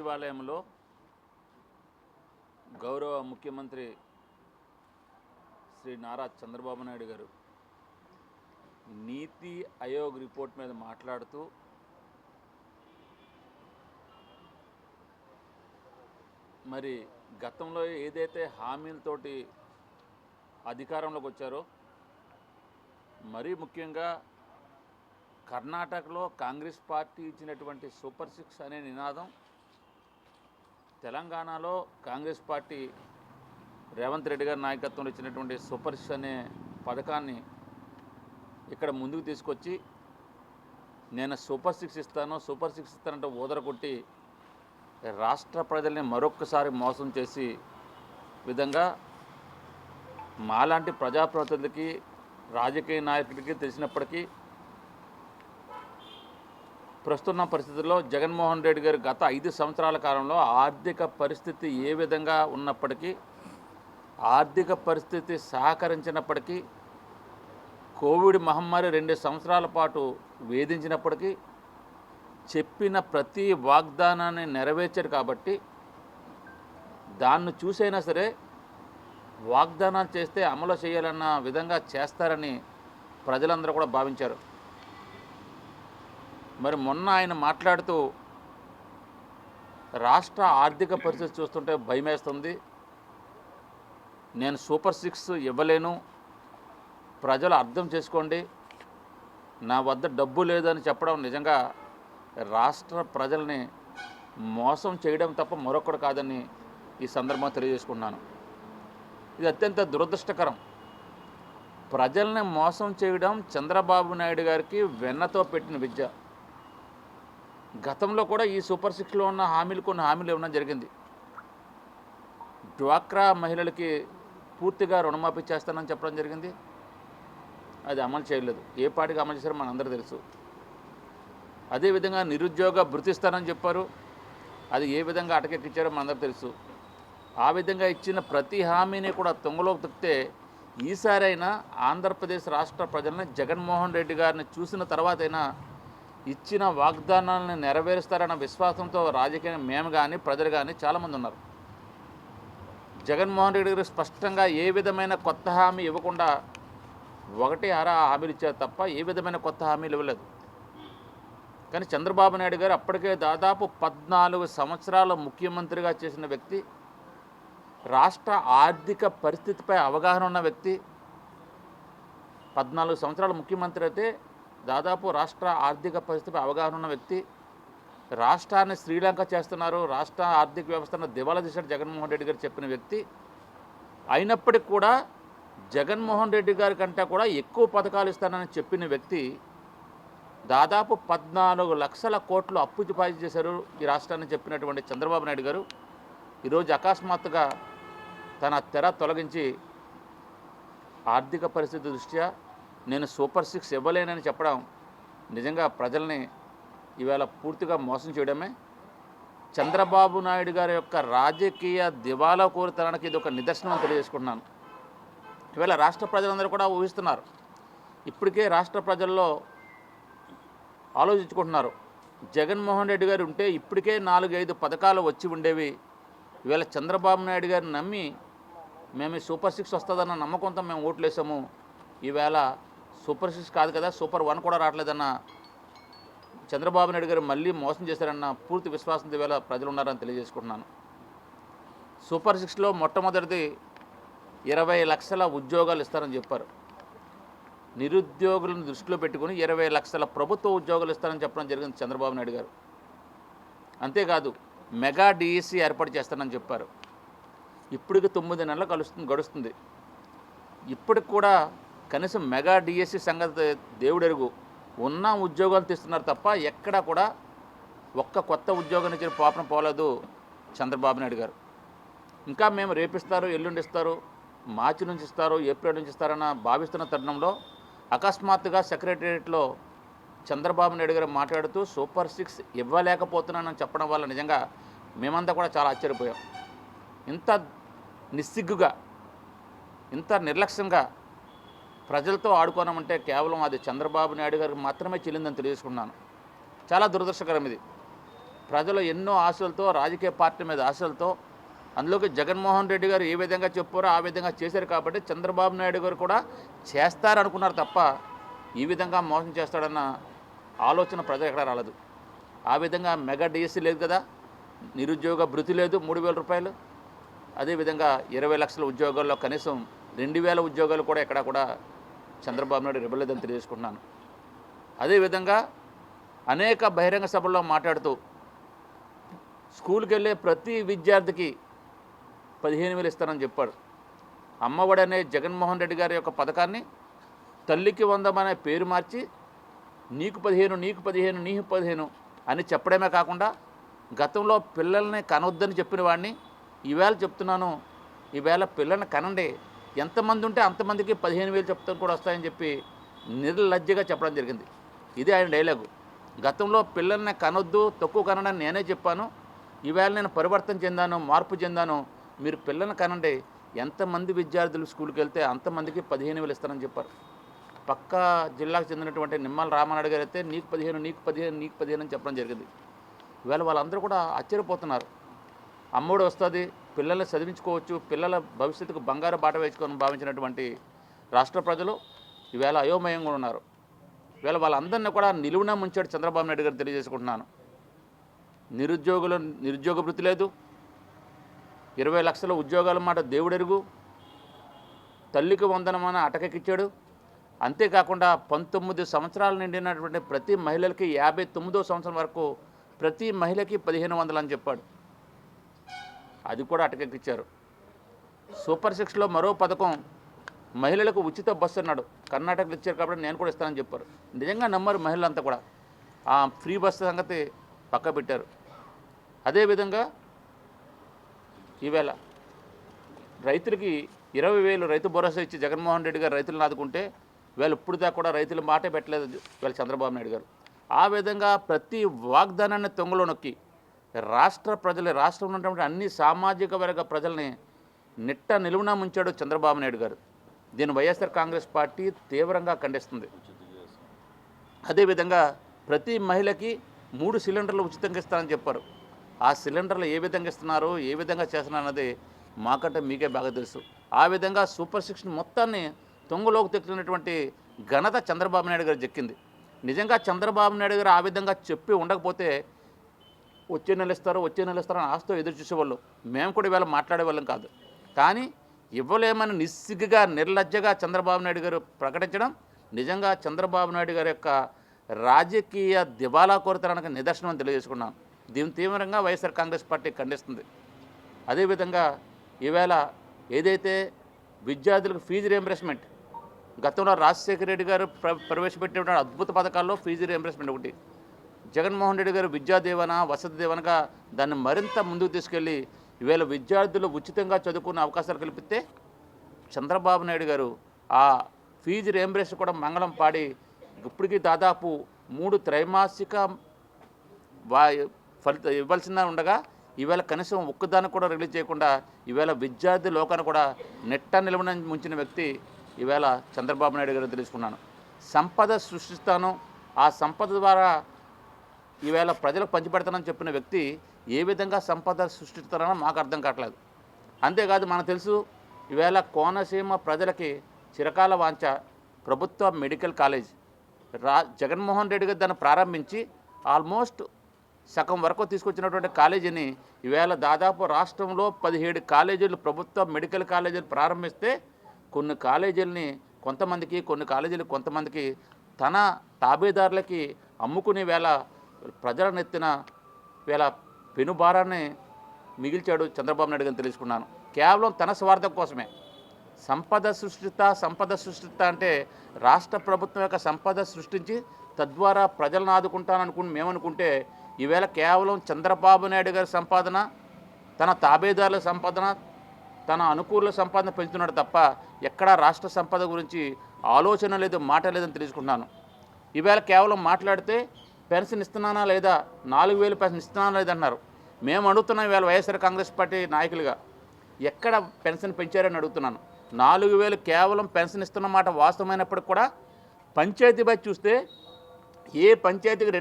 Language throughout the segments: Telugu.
సచివాలయంలో గౌరవ ముఖ్యమంత్రి శ్రీ నారా చంద్రబాబు నాయుడు గారు నీతి ఆయోగ్ రిపోర్ట్ మీద మాట్లాడుతూ మరి గతంలో ఏదైతే హామీలతోటి అధికారంలోకి వచ్చారో మరీ ముఖ్యంగా కర్ణాటకలో కాంగ్రెస్ పార్టీ ఇచ్చినటువంటి సూపర్ 6 అనే నినాదం తెలంగాణలో కాంగ్రెస్ పార్టీ రేవంత్ రెడ్డి గారి నాయకత్వంలో ఇచ్చినటువంటి సూపర్ 6 అనే పథకాన్ని ఇక్కడ ముందుకు తీసుకొచ్చి నేను సూపర్ 6 ఇస్తానంటే ఊదరగొట్టి రాష్ట్ర ప్రజల్ని మరొక్కసారి మోసం చేసి విధంగా మాలాంటి ప్రజాప్రతినిధులకి రాజకీయ నాయకుడికి తెలిసినప్పటికీ ప్రస్తున్న పరిస్థితుల్లో జగన్మోహన్ రెడ్డి గారు గత 5 సంవత్సరాల కాలంలో ఆర్థిక పరిస్థితి ఏ విధంగా ఉన్నప్పటికీ ఆర్థిక పరిస్థితి సహకరించినప్పటికీ కోవిడ్ మహమ్మారి 2 సంవత్సరాల పాటు వేధించినప్పటికీ చెప్పిన ప్రతి వాగ్దానాన్ని నెరవేర్చారు కాబట్టి దాన్ని చూసైనా సరే వాగ్దానాలు చేస్తే అమలు చేయాలన్న విధంగా చేస్తారని ప్రజలందరూ కూడా భావించారు. మరి మొన్న ఆయన మాట్లాడుతూ రాష్ట్ర ఆర్థిక పరిస్థితి చూస్తుంటే భయమేస్తుంది, నేను సూపర్ 6 ఇవ్వలేను, ప్రజలు అర్థం చేసుకోండి, నా వద్ద డబ్బు లేదని చెప్పడం నిజంగా రాష్ట్ర ప్రజల్ని మోసం చేయడం తప్ప మరొకటి కాదని ఈ సందర్భంగా తెలియజేసుకున్నాను. ఇది అత్యంత దురదృష్టకరం. ప్రజల్ని మోసం చేయడం చంద్రబాబు నాయుడు గారికి వెన్నతో పెట్టిన విద్య. గతంలో కూడా ఈ సూపర్ 6లో ఉన్న కొన్ని హామీలు ఇవ్వడం జరిగింది. డ్వాక్రా మహిళలకి పూర్తిగా రుణమాఫీ చేస్తానని చెప్పడం జరిగింది. అది అమలు చేయలేదు. ఏ పార్టీకి అమలు చేశారో మనందరూ తెలుసు. అదేవిధంగా నిరుద్యోగ భృతి ఇస్తానని చెప్పారు. అది ఏ విధంగా అటకెక్కించారో మనందరూ తెలుసు. ఆ విధంగా ఇచ్చిన ప్రతి హామీని కూడా తొంగలోకి తొక్కితే ఈసారైనా ఆంధ్రప్రదేశ్ రాష్ట్ర ప్రజల్ని జగన్మోహన్ రెడ్డి గారిని చూసిన తర్వాతైనా ఇచ్చిన వాగ్దానాలను నెరవేరుస్తారన్న విశ్వాసంతో రాజకీయ మేము కానీ ప్రజలు కానీ చాలామంది ఉన్నారు. జగన్మోహన్ రెడ్డి గారు స్పష్టంగా ఏ విధమైన కొత్త హామీ ఇవ్వకుండా 1, 6 హామీలు ఇచ్చారు తప్ప ఏ విధమైన కొత్త హామీలు ఇవ్వలేదు. కానీ చంద్రబాబు నాయుడు గారు అప్పటికే దాదాపు 14 సంవత్సరాల ముఖ్యమంత్రిగా చేసిన వ్యక్తి, రాష్ట్ర ఆర్థిక పరిస్థితిపై అవగాహన ఉన్న వ్యక్తి. 14 సంవత్సరాల ముఖ్యమంత్రి అయితే దాదాపు రాష్ట్ర ఆర్థిక పరిస్థితిపై అవగాహన ఉన్న వ్యక్తి. రాష్ట్రాన్ని శ్రీలంక చేస్తున్నారు, రాష్ట్ర ఆర్థిక వ్యవస్థను దివాలా తీశాడు జగన్మోహన్ రెడ్డి గారు చెప్పిన వ్యక్తి. అయినప్పటికీ కూడా జగన్మోహన్ రెడ్డి గారి కంటే కూడా ఎక్కువ పథకాలు ఇస్తానని చెప్పిన వ్యక్తి దాదాపు 14 లక్షల కోట్లు అప్పు చేశారు ఈ రాష్ట్రాన్ని చెప్పినటువంటి చంద్రబాబు నాయుడు గారు ఈరోజు అకస్మాత్తుగా తన తెర తొలగించి ఆర్థిక పరిస్థితి దృష్ట్యా నేను సూపర్ 6 ఇవ్వలేనని చెప్పడం నిజంగా ప్రజల్ని ఇవాళ పూర్తిగా మోసం చేయడమే. చంద్రబాబు నాయుడు గారి యొక్క రాజకీయ దివాలా కోరితనానికి ఇది ఒక నిదర్శనం అని తెలియజేసుకుంటున్నాను. ఇవాళ రాష్ట్ర ప్రజలందరూ కూడా ఊహిస్తున్నారు. ఇప్పటికే రాష్ట్ర ప్రజల్లో ఆలోచించుకుంటున్నారు, జగన్మోహన్ రెడ్డి గారు ఉంటే ఇప్పటికే 4-5 పథకాలు వచ్చి ఉండేవి. ఇవాళ చంద్రబాబు నాయుడు గారిని నమ్మి మేము సూపర్ 6 వస్తుందన్న నమ్మకంతో మేము ఓట్లు వేసాము. ఈవేళ సూపర్ 6 కాదు కదా, సూపర్ 1 కూడా రావట్లేదన్న చంద్రబాబు నాయుడు గారు మళ్ళీ మోసం చేశారన్న పూర్తి విశ్వాసంతో ఈవేళ ప్రజలు ఉన్నారని తెలియజేసుకుంటున్నాను. సూపర్ 6లో మొట్టమొదటిది 20 లక్షల ఉద్యోగాలు ఇస్తారని చెప్పారు. నిరుద్యోగులను దృష్టిలో పెట్టుకుని 20 లక్షల ప్రభుత్వ ఉద్యోగాలు ఇస్తారని చెప్పడం జరిగింది చంద్రబాబు నాయుడు గారు. అంతేకాదు మెగా డిఎస్సి ఏర్పాటు చేస్తానని చెప్పారు. ఇప్పటికి 9 నెలలు గడుస్తుంది. ఇప్పటికి కూడా కనీసం మెగా డిఎస్సి సంగతి దేవుడెరుగు. ఉన్న ఉద్యోగాలు తీస్తున్నారు తప్ప ఎక్కడా కూడా ఒక్క కొత్త ఉద్యోగం ఇచ్చిన పాపన పోలేదు చంద్రబాబు నాయుడు గారు. ఇంకా మేము రేపిస్తారు, ఎల్లుండి ఇస్తారు, మార్చి నుంచి ఇస్తారు, ఏప్రిల్ నుంచి ఇస్తారన్న భావిస్తున్న తరుణంలో అకస్మాత్తుగా సెక్రటేరియట్లో చంద్రబాబు నాయుడు గారు మాట్లాడుతూ సూపర్ 6 ఇవ్వలేకపోతున్నానని చెప్పడం వల్ల నిజంగా మేమంతా కూడా చాలా ఆశ్చర్యపోయాం. ఇంత నిస్సిగ్గుగా, ఇంత నిర్లక్ష్యంగా ప్రజలతో ఆడుకోవడమంటే కేవలం అది చంద్రబాబు నాయుడు గారికి మాత్రమే చెల్లిందని తెలియజేసుకున్నాను. చాలా దురదృష్టకరం ఇది. ప్రజలు ఎన్నో ఆశలతో, రాజకీయ పార్టీ మీద ఆశలతో, అందులోకి జగన్మోహన్ రెడ్డి గారు ఏ విధంగా చెప్పారో ఆ విధంగా చేశారు కాబట్టి చంద్రబాబు నాయుడు గారు కూడా చేస్తారనుకున్నారు తప్ప ఈ విధంగా మోసం చేస్తాడన్న ఆలోచన ప్రజలు ఎక్కడ రాలేదు. ఆ విధంగా మెగా డిఎస్సీ లేదు కదా, నిరుద్యోగ భృతి లేదు 3,000 రూపాయలు. అదేవిధంగా 20 లక్షల ఉద్యోగాల్లో కనీసం 2,000 ఉద్యోగాలు కూడా ఎక్కడా కూడా చంద్రబాబు నాయుడు ఇవ్వలేదని తెలియజేసుకుంటున్నాను. అదేవిధంగా అనేక బహిరంగ సభల్లో మాట్లాడుతూ స్కూల్కి వెళ్ళే ప్రతి విద్యార్థికి 15,000 ఇస్తానని చెప్పాడు. అమ్మఒడి అనే జగన్మోహన్ రెడ్డి గారి యొక్క పథకాన్ని తల్లికి 100 అనే పేరు మార్చి నీకు 15 నీకు 15 నీకు 15 అని చెప్పడమే కాకుండా గతంలో పిల్లల్ని కనొద్దని చెప్పిన వాడిని ఈవేళ చెప్తున్నాను, ఈవేళ పిల్లల్ని కనండి, ఎంతమంది ఉంటే అంతమందికి 15,000 చెప్తాను కూడా వస్తాయని చెప్పి నిర్లజ్జగా చెప్పడం జరిగింది. ఇది ఆయన డైలాగు. గతంలో పిల్లల్ని కనొద్దు, తక్కువ కనడని నేనే చెప్పాను, ఈవేళ నేను పరివర్తన చెందాను, మార్పు చెందాను, మీరు పిల్లల్ని కనండి, ఎంతమంది విద్యార్థులు స్కూల్కి వెళ్తే అంతమందికి 15,000 ఇస్తారని చెప్పారు. పక్క జిల్లాకు చెందినటువంటి నిమ్మల రామనాయుడు గారు అయితే నీకు 15 నీకు 15 నీకు 15 అని చెప్పడం జరిగింది. ఈవేళ వాళ్ళందరూ కూడా ఆశ్చర్యపోతున్నారు. అమ్మఒడి వస్తుంది, పిల్లల్ని చదివించుకోవచ్చు, పిల్లల భవిష్యత్తుకు బంగారు బాట వేసుకొని భావించినటువంటి రాష్ట్ర ప్రజలు ఈవేళ అయోమయంగా ఉన్నారు. ఈవేళ వాళ్ళందరినీ కూడా నిలువున ముంచాడు చంద్రబాబు నాయుడు గారు తెలియజేసుకుంటున్నాను. నిరుద్యోగ భృతి లేదు, 20 లక్షల ఉద్యోగాల మాట దేవుడెరుగు, తల్లికి వందనమన అటకెక్కిచ్చాడు. అంతేకాకుండా 19 సంవత్సరాలు నిండినటువంటి ప్రతి మహిళలకి 59వ సంవత్సరం వరకు ప్రతి మహిళకి 1,500 అని చెప్పాడు. అది కూడా అటకెక్కిచ్చారు. సూపర్ 6లో మరో పథకం మహిళలకు ఉచిత బస్సు అన్నాడు. కర్ణాటకలో ఇచ్చారు కాబట్టి నేను కూడా ఇస్తానని చెప్పారు. నిజంగా నమ్మరు మహిళలంతా కూడా. ఆ ఫ్రీ బస్సు సంగతి పక్క పెట్టారు. అదేవిధంగా ఈవేళ రైతులకి 20,000 రైతు భరోసా ఇచ్చి జగన్మోహన్ రెడ్డి గారు రైతులను ఆదుకుంటే వీళ్ళు ఇప్పుడు దాకా కూడా రైతులు మాటే పెట్టలేదు వీళ్ళ చంద్రబాబు నాయుడు గారు. ఆ విధంగా ప్రతి వాగ్దానాన్ని తొంగలో నొక్కి రాష్ట్రంలో ఉన్నటువంటి అన్ని సామాజిక వర్గ ప్రజల్ని నిట్ట నిలువున ముంచాడు చంద్రబాబు నాయుడు గారు. దీన్ని వైఎస్ఆర్ కాంగ్రెస్ పార్టీ తీవ్రంగా ఖండిస్తుంది. అదేవిధంగా ప్రతి మహిళకి 3 సిలిండర్లు ఉచితంగా ఇస్తారని చెప్పారు. ఆ సిలిండర్లు ఏ విధంగా ఇస్తున్నారో ఏ విధంగా చేస్తున్నారు అన్నది మాకంటే మీకే బాగా తెలుసు. ఆ విధంగా సూపర్ 6 మొత్తాన్ని తొంగలోకి తెచ్చినటువంటి ఘనత చంద్రబాబు నాయుడు గారు చెక్కింది. నిజంగా చంద్రబాబు నాయుడు గారు ఆ విధంగా చెప్పి ఉండకపోతే వచ్చే నెల ఇస్తారు అని ఆశతో ఎదురు చూసేవాళ్ళు. మేము కూడా ఇవాళ మాట్లాడేవాళ్ళం కాదు. కానీ ఇవ్వలేమని నిస్సిగ్గుగా నిర్లజ్జగా చంద్రబాబు నాయుడు గారు ప్రకటించడం నిజంగా చంద్రబాబు నాయుడు గారి యొక్క రాజకీయ దివాలా కోరతనానికి నిదర్శనం అని తెలియజేసుకున్నాం. దీన్ని తీవ్రంగా వైఎస్ఆర్ కాంగ్రెస్ పార్టీ ఖండిస్తుంది. అదేవిధంగా ఈవేళ ఏదైతే విద్యార్థులకు ఫీజు రియంబర్స్మెంట్ గతంలో రాజశేఖర రెడ్డి గారు ప్రవేశపెట్టిన అద్భుత పథకాల్లో ఫీజు రియంబర్స్మెంట్ ఒకటి, జగన్మోహన్ రెడ్డి గారు విద్యా దీవెన వసతి దీవెనగా దాన్ని మరింత ముందుకు తీసుకెళ్ళి ఈవేళ విద్యార్థులు ఉచితంగా చదువుకునే అవకాశాలు కల్పిస్తే చంద్రబాబు నాయుడు గారు ఆ ఫీజు రియంబర్స్ కూడా మంగళం పాడి ఇప్పటికీ దాదాపు 3 త్రైమాసిక ఫలితం ఇవ్వాల్సిన ఉండగా ఈవేళ కనీసం ఒక్కదాన్ని కూడా రిలీజ్ చేయకుండా ఈవేళ విద్యార్థి లోకాన్ని కూడా నెట్ట నిలవన ముంచిన వ్యక్తి ఈవేళ చంద్రబాబు నాయుడు గారు తెలుసుకున్నాను. సంపద సృష్టిస్తాను, ఆ సంపద ద్వారా ఈవేళ ప్రజలకు పంచిపెడతానని చెప్పిన వ్యక్తి ఏ విధంగా సంపద సృష్టిస్తారనో మాకు అర్థం కావట్లేదు. అంతేకాదు మనకు తెలుసు ఈవేళ కోనసీమ ప్రజలకి చిరకాల వాంఛ ప్రభుత్వ మెడికల్ కాలేజ్. జగన్మోహన్ రెడ్డి గారు దాన్ని ప్రారంభించి ఆల్మోస్ట్ సగం వరకు తీసుకొచ్చినటువంటి కాలేజీని ఈవేళ దాదాపు రాష్ట్రంలో 17 కాలేజీలు ప్రభుత్వ మెడికల్ కాలేజీలు ప్రారంభిస్తే కొన్ని కాలేజీలని కొంతమందికి కొన్ని కాలేజీలు కొంతమందికి తన తాబేదారులకి అమ్ముకునే వేళ ప్రజల నెత్తిన వేళ పెనుభారాన్ని మిగిల్చాడు చంద్రబాబు నాయుడు గారిని తెలుసుకున్నాను. కేవలం తన స్వార్థం కోసమే సంపద సృష్టిత అంటే రాష్ట్ర ప్రభుత్వం యొక్క సంపద సృష్టించి తద్వారా ప్రజలను ఆదుకుంటాననుకుని మేమనుకుంటే ఈవేళ కేవలం చంద్రబాబు నాయుడు గారి సంపాదన, తన తాబేదారుల సంపాదన, తన అనుకూల సంపాదన పెంచుతున్నాడు తప్ప ఎక్కడా రాష్ట్ర సంపద గురించి ఆలోచన లేదు, మాట లేదని తెలుసుకుంటున్నాను. ఈవేళ కేవలం మాట్లాడితే పెన్షన్ ఇస్తున్నానా లేదా, 4,000 పెన్షన్ ఇస్తున్నానా లేదన్నారు. మేము అడుగుతున్నాం ఈవేళ వైఎస్ఆర్ కాంగ్రెస్ పార్టీ నాయకులుగా ఎక్కడ పెన్షన్ పెంచారని అడుగుతున్నాను. 4,000 కేవలం పెన్షన్ ఇస్తున్న మాట వాస్తవమైనప్పటికి కూడా పంచాయతీ బై చూస్తే ఏ పంచాయతీకి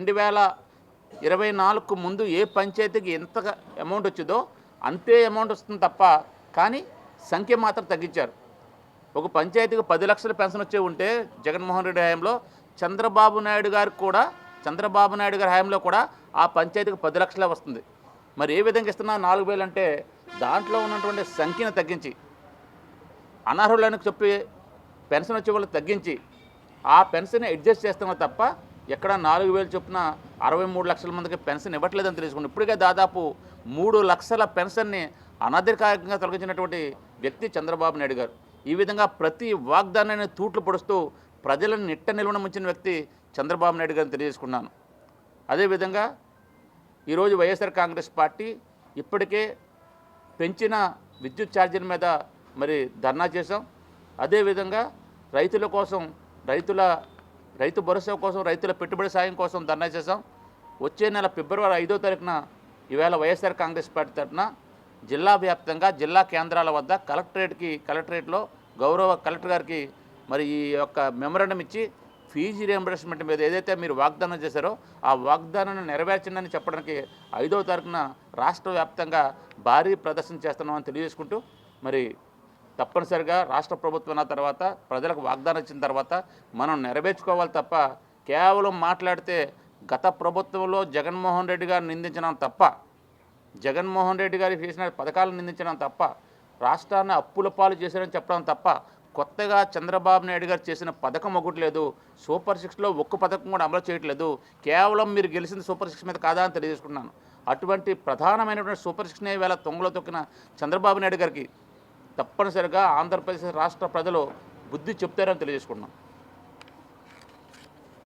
24కు ముందు ఏ పంచాయతీకి ఎంత అమౌంట్ వచ్చిందో అంతే అమౌంట్ వస్తుంది తప్ప, కానీ సంఖ్య మాత్రం తగ్గించారు. ఒక పంచాయతీకి 10 లక్షల పెన్షన్ వచ్చే ఉంటే జగన్మోహన్ రెడ్డి హయాంలో, చంద్రబాబు నాయుడు గారి హయాంలో కూడా ఆ పంచాయతీకి 10 లక్షలే వస్తుంది. మరి ఏ విధంగా ఇస్తున్నా 4,000 అంటే దాంట్లో ఉన్నటువంటి సంఖ్యను తగ్గించి, అనర్హులను చెప్పి పెన్షన్ వచ్చే వాళ్ళు తగ్గించి ఆ పెన్షన్ అడ్జస్ట్ చేస్తున్నారు తప్ప ఎక్కడ 4,000 చొప్పున 63 లక్షల మందికి పెన్షన్ ఇవ్వట్లేదని తెలుసుకుని ఇప్పటికే దాదాపు 3 లక్షల పెన్షన్ని అనధికారికంగా తొలగించినటువంటి వ్యక్తి చంద్రబాబు నాయుడు గారు. ఈ విధంగా ప్రతి వాగ్దానాన్ని తూట్లు పొడుస్తూ ప్రజలను నిట్ట నిలువన ముంచిన వ్యక్తి చంద్రబాబు నాయుడు గారిని తెలియజేసుకున్నాను. అదేవిధంగా ఈరోజు వైఎస్ఆర్ కాంగ్రెస్ పార్టీ ఇప్పటికే పెంచిన విద్యుత్ ఛార్జీల మీద మరి ధర్నా చేశాం. అదేవిధంగా రైతుల కోసం, రైతు భరోసా కోసం, రైతుల పెట్టుబడి సాయం కోసం ధర్నా చేశాం. వచ్చే నెల ఫిబ్రవరి 5వ తారీఖున ఈవేళ వైఎస్ఆర్ కాంగ్రెస్ పార్టీ తరఫున జిల్లా వ్యాప్తంగా జిల్లా కేంద్రాల వద్ద కలెక్టరేట్లో గౌరవ కలెక్టర్ గారికి మరి ఈ యొక్క మెమరాండం ఇచ్చి ఫీజు రియంబర్స్మెంట్ మీద ఏదైతే మీరు వాగ్దానం చేశారో ఆ వాగ్దానాన్ని నెరవేర్చండి చెప్పడానికి 5వ తారీఖున రాష్ట్ర వ్యాప్తంగా భారీ ప్రదర్శన చేస్తున్నామని తెలియజేసుకుంటూ, మరి తప్పనిసరిగా రాష్ట్ర ప్రభుత్వం తర్వాత ప్రజలకు వాగ్దానం ఇచ్చిన తర్వాత మనం నెరవేర్చుకోవాలి తప్ప కేవలం మాట్లాడితే గత ప్రభుత్వంలో జగన్మోహన్ రెడ్డి గారు నిందించడం తప్ప, జగన్మోహన్ రెడ్డి గారు చేసిన పథకాలను నిందించడం తప్ప, రాష్ట్రాన్ని అప్పుల పాలు చేశారని చెప్పడం తప్ప కొత్తగా చంద్రబాబు నాయుడు గారు చేసిన పథకం ఒకటి లేదు. సూపర్ 6లో ఒక్క పథకం కూడా అమలు చేయట్లేదు. కేవలం మీరు గెలిచిన సూపర్ 6 మీద కాదా అని తెలియజేసుకున్నాను. అటువంటి ప్రధానమైనటువంటి సూపర్ 6నే వేళ తొంగలో తొక్కిన చంద్రబాబు నాయుడు గారికి తప్పనిసరిగా ఆంధ్రప్రదేశ్ రాష్ట్ర ప్రజలు బుద్ధి చెప్తారని తెలియజేసుకున్నాం.